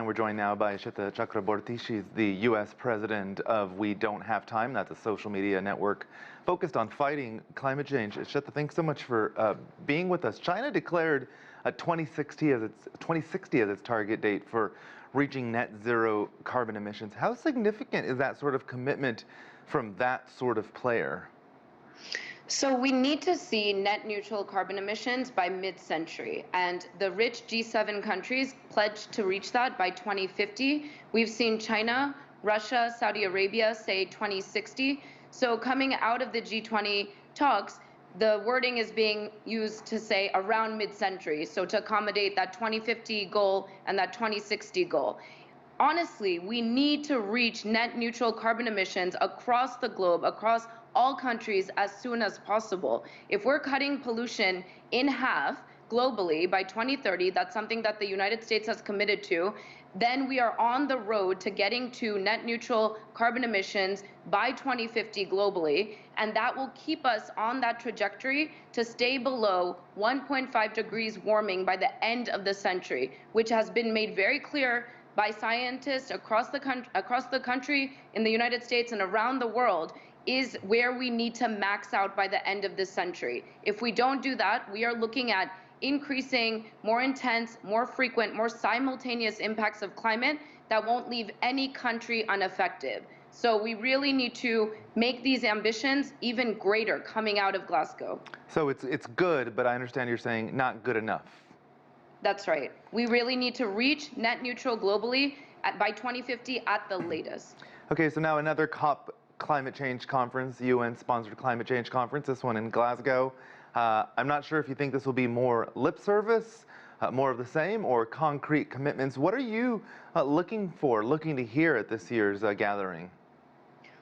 line, we're joined now by Sweta Chakraborty. She's the U.S. president of We Don't Have Time. That's a social media network focused on fighting climate change. Sweta, thanks so much for being with us. China declared 2060 as its target date for reaching net zero carbon emissions. How significant is that sort of commitment from that sort of player? So we need to see net neutral carbon emissions by mid-century, and the rich G7 countries pledged to reach that by 2050. We've seen China, Russia, Saudi Arabia say 2060. So coming out of the G20 talks, the wording is being used to say around mid-century, so to accommodate that 2050 goal and that 2060 goal. Honestly, we need to reach net neutral carbon emissions across the globe, across all countries as soon as possible. If we're cutting pollution in half globally by 2030, that's something that the United States has committed to, then we are on the road to getting to net neutral carbon emissions by 2050 globally, and that will keep us on that trajectory to stay below 1.5 degrees warming by the end of the century, which has been made very clear by scientists across the country, in the United States and around the world, is where we need to max out by the end of this century. If we don't do that, we are looking at increasing, more intense, more frequent, more simultaneous impacts of climate that won't leave any country unaffected. So we really need to make these ambitions even greater coming out of Glasgow. So it's good, but I understand you're saying not good enough. That's right. We really need to reach net neutral globally by 2050 at the latest. Okay, so now another COP climate change conference, UN-sponsored climate change conference, this one in Glasgow. I'm not sure if you think this will be more lip service, more of the same, or concrete commitments. What are you looking to hear at this year's gathering?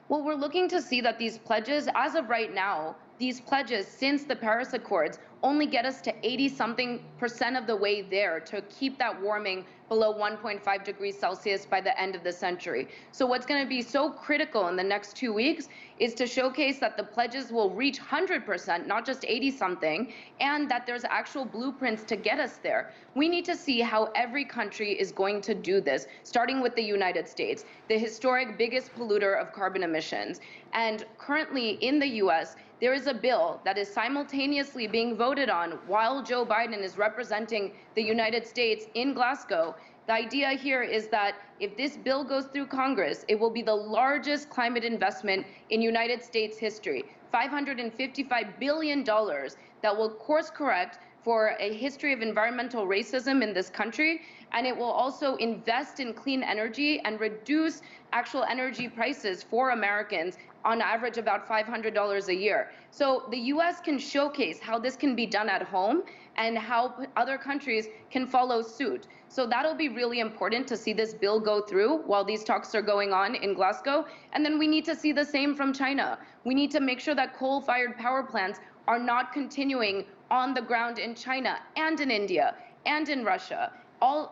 Well, we're looking to see that these pledges, as of right now, these pledges since the Paris Accords only get us to 80-something% of the way there to keep that warming below 1.5 degrees Celsius by the end of the century. So what's going to be so critical in the next 2 weeks is to showcase that the pledges will reach 100%, not just 80-something, and that there's actual blueprints to get us there. We need to see how every country is going to do this, starting with the United States, the historic biggest polluter of carbon emissions. And currently in the US, there is a bill that is simultaneously being voted on while Joe Biden is representing the United States in Glasgow. The idea here is that if this bill goes through Congress, it will be the largest climate investment in United States history, $555 billion that will course correct for a history of environmental racism in this country, and it will also invest in clean energy and reduce actual energy prices for Americans, on average about $500 a year. So the US can showcase how this can be done at home and how other countries can follow suit. So that'll be really important to see this bill go through while these talks are going on in Glasgow. And then we need to see the same from China. We need to make sure that coal-fired power plants are not continuing on the ground in China and in India and in Russia.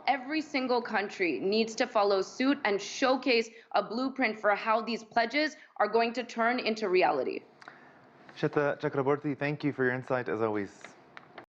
Every single country needs to follow suit and showcase a blueprint for how these pledges are going to turn into reality. Sweta Chakraborty, thank you for your insight as always.